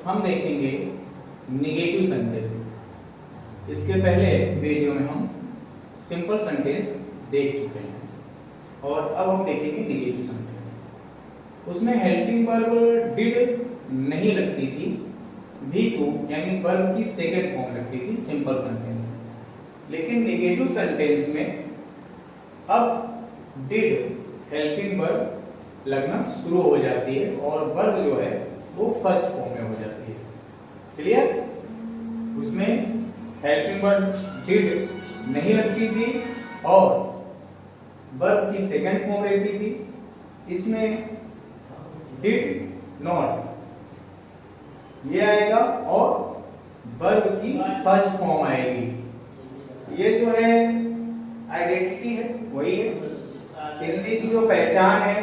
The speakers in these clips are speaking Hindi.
हम देखेंगे नेगेटिव सेंटेंस। इसके पहले वीडियो में हम सिंपल सेंटेंस देख चुके हैं और अब हम देखेंगे नेगेटिव सेंटेंस। उसमें हेल्पिंग वर्ब डिड नहीं लगती थी, भी टू यानी वर्ब की सेकंड फॉर्म लगती थी सिंपल सेंटेंस में। लेकिन नेगेटिव सेंटेंस में अब डिड हेल्पिंग वर्ब लगना शुरू हो जाती है और वर्ब जो है वो फर्स्ट फॉर्म में हो जाती है। क्लियर? उसमें हेल्पिंग वर्ब डिड नहीं लगती थी और वर्ब की सेकंड फॉर्म रहती थी। इसमें डिड नॉट ये आएगा और वर्ब की फर्स्ट फॉर्म आएगी। ये जो है आइडेंटिटी है वही है, हिंदी की जो पहचान है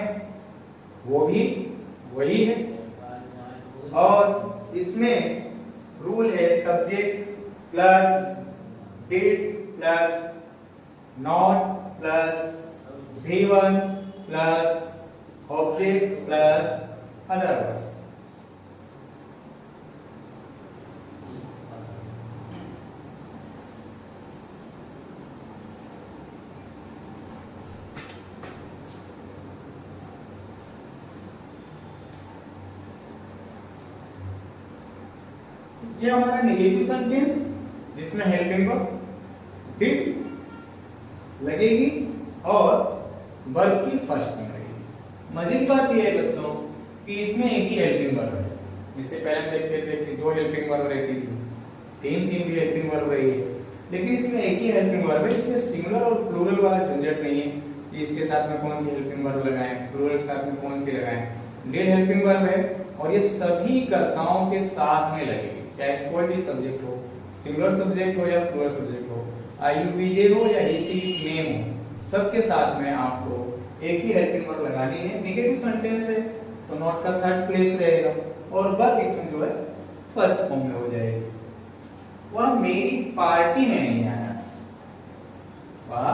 वो भी वही है और इसमें रूल है subject plus did plus not plus V1 plus object plus other words. ये हमारा नेगेटिव सेंटेंस जिसमें हेल्पिंग वर्ब डिड लगेगी और वर्ब की फर्स्ट फॉर्म लगेगी। मजे की बात यह है बच्चों कि इसमें एक ही हेल्पिंग वर्ब है। इससे पहले हम देखते थे कि दो हेल्पिंग वर्ब रहती थी, तीन भी हेल्पिंग वर्ब रही है, लेकिन इसमें एक ही हेल्पिंग वर्ब है। इसमें सिंगुलर और प्लूरल वाला झंझट नहीं है कि इसके साथ में कौन सी हेल्पिंग वर्ब लगाएं, प्लूरल के साथ में कौन सी लगाएं। डिड हेल्पिंग वर्ब है और ये सभी कर्ताओं के साथ में लगेगी, चाहे कोई भी सब्जेक्ट हो, सिंगुलर सब्जेक्ट हो या प्लूरल सब्जेक्ट हो, आईयूवीजे हो या एसी नेम हो, सबके साथ में आपको एक ही हेल्पिंग वर्ब लगानी है। नेगेटिव सेंटेंस है तो नॉट का थर्ड प्लेस रहेगा और वर्ब इसमें जो है फर्स्ट फॉर्म में हो जाएगी। वह मेरी पार्टी में नहीं आया, वह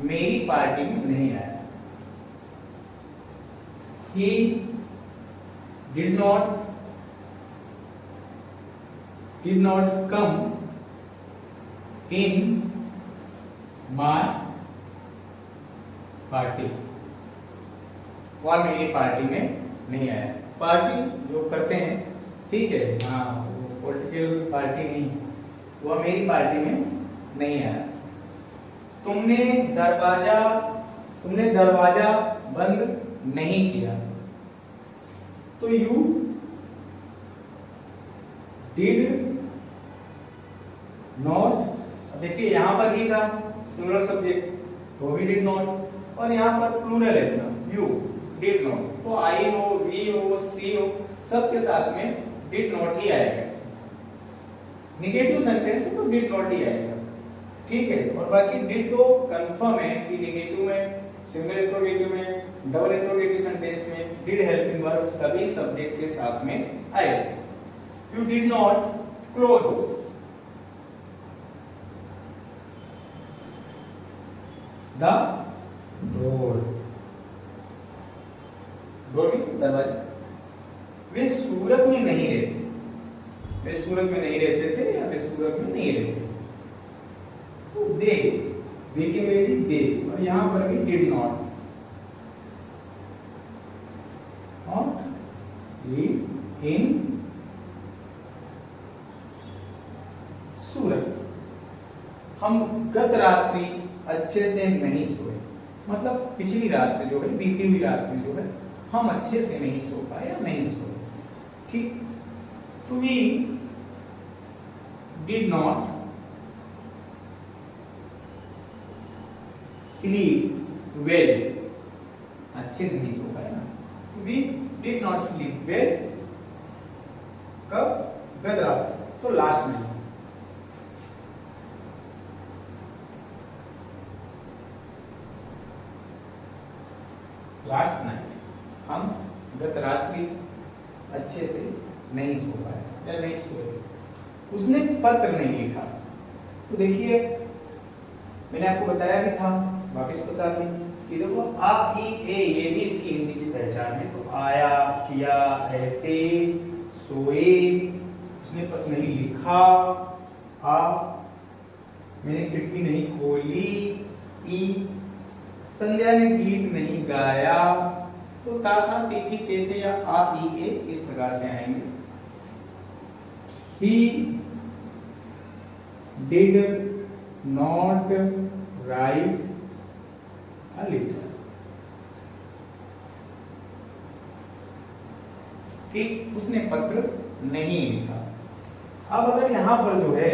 मेरी पार्टी में नहीं आया। He did not come in my party, वह मेरी पार्टी में नहीं आया। पार्टी जो करते हैं, ठीक है, हाँ, पॉलिटिकल पार्टी नहीं, वह मेरी पार्टी में नहीं आया। तुमने दरवाजा बंद नहीं किया, तो यू डिड नॉट, देखिए यहां पर ही था सिंगुलर सब्जेक्ट तो भी डिड नॉट, और यहाँ पर प्लूरल है ना, यू डिड नॉट, तो आई हो, वी हो, सी हो, सबके साथ में डिड नॉट ही आएगा। नेगेटिव सेंटेंस है तो डिड नॉट ही आएगा, ठीक है। और बाकी डिड तो कंफर्म है कि नेगेटिव में, सिंगल इंट्रोगेटिव में, डबल इंट्रोगेटिव सेंटेंस में डिड हेल्पिंग वर्ब सभी सब्जेक्ट के साथ में आएगा। You did not close the door, door means दरवाजा। वे सूरत में नहीं रहते, वे सूरत में नहीं रहते थे या वे सूरत में नहीं रहते, तो दे, वे की अंग्रेजी दे, और यहां पर भी डिड नॉट लिव इन सूरत। हम गत रात्रि अच्छे से नहीं सोए, मतलब पिछली रात में जो है, बीती हुई रात में जो है हम अच्छे से नहीं सो पाए या नहीं सोए, ठीक। तो we did not sleep well, अच्छे से नहीं सो पाए ना, we did not sleep well कब, गत रात, तो लास्ट में। लास्ट नाइट हम गत रात्रि अच्छे से नहीं सो पाए या नहीं सोए। उसने पत्र नहीं लिखा, तो देखिए मैंने आपको बताया भी था, वापस बता दूं, कि देखो आ ई ए ये भी इसकी हिंदी की पहचान है। तो आया, किया, रहते, सोए, उसने पत्र नहीं लिखा, आ मैंने खिड़की नहीं खोली, ई संध्या ने गीत नहीं गाया। तो ताहा, तिथि, तेथे या आ ई ए इस प्रकार से आएंगे। He did not write a letter. कि उसने पत्र नहीं लिखा। अब अगर यहां पर जो है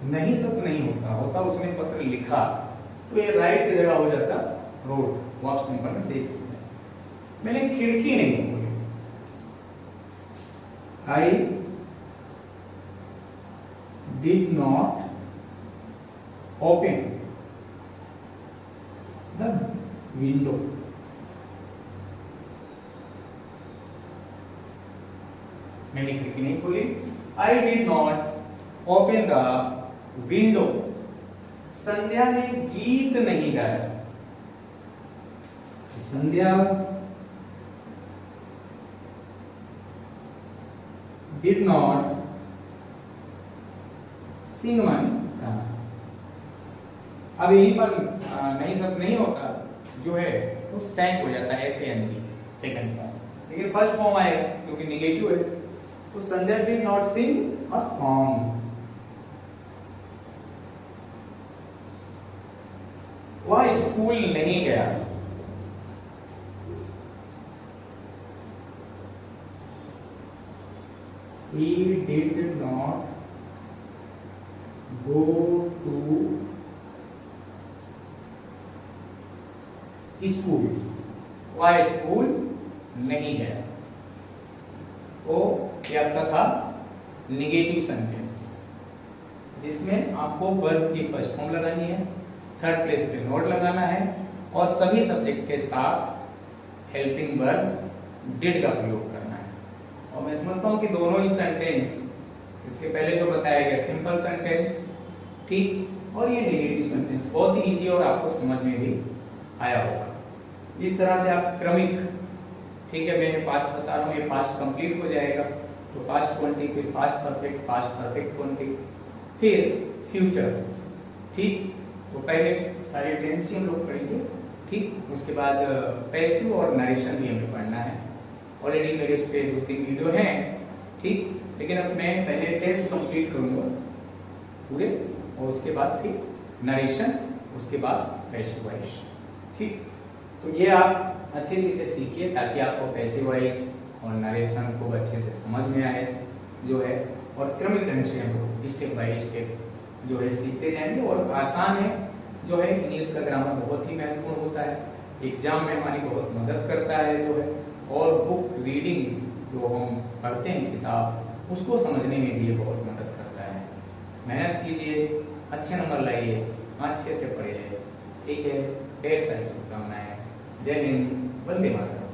नहीं शब्द नहीं होता उसने पत्र लिखा, तो ये राइट की जगह हो जाता रोड। वो आप सिंपल में देख चुके हैं। मैंने खिड़की नहीं खोली, आई did not open the window. मैंने खिड़की नहीं खोली, I did not open the window. संध्या ने गीत नहीं गाया, संध्या did not sing वन गाना। अब यहीं पर नहीं सब नहीं होता जो है तो सैंक हो जाता है SANG सेकंड का, लेकिन फर्स्ट फॉर्म आएगा क्योंकि निगेटिव है। तो Sandhya did not sing a song. वह स्कूल नहीं गया, he did not go to school. वह स्कूल नहीं गया। तो ये आपका था निगेटिव सेंटेंस, जिसमें आपको वर्ब की फर्स्ट फॉर्म लगानी है, थर्ड प्लेस पे नोट लगाना है और सभी सब्जेक्ट के साथ हेल्पिंग वर्ब डिड का प्रयोग करना है। और मैं समझता हूं कि दोनों ही सेंटेंस, इसके पहले जो बताया गया सिंपल सेंटेंस, ठीक, और ये नेगेटिव सेंटेंस बहुत ही इजी और आपको समझ में भी आया होगा। इस तरह से आप क्रमिक, ठीक है, मैंने पास्ट बता रहा हूँ, ये पास्ट कंप्लीट हो जाएगा। तो पास्ट क्वांटिटी, फिर पास्ट परफेक्ट क्वांटिटी, फिर फ्यूचर, ठीक। तो पहले सारे टेंस ही हम लोग पढ़ेंगे, ठीक। उसके बाद पैसिव और नरेशन भी हमें पढ़ना है। ऑलरेडी मेरे उस पर 2-3 वीडियो हैं, ठीक। लेकिन अब मैं पहले टेंस कंप्लीट करूंगा पूरे, और उसके बाद फिर नरेशन, उसके बाद पैसिव वॉइस, ठीक। तो ये आप अच्छे से इसे सीखिए ताकि आपको पैसिव वॉइस और नरेशन को अच्छे से समझ में आए जो है, और क्रमिक ढंग से हम लोग स्टेप बाय स्टेप जो है सीखते जाएंगे। और आसान है जो है, इंग्लिश का ग्रामर बहुत ही महत्वपूर्ण होता है, एग्जाम में हमारी बहुत मदद करता है जो है, और बुक रीडिंग जो हम पढ़ते हैं किताब, उसको समझने में भी ये बहुत मदद करता है। मेहनत कीजिए, अच्छे नंबर लाइए, अच्छे से पढ़िए, ठीक है। ढेर सारी शुभकामनाएं। जय हिंद, वंदे मातरम।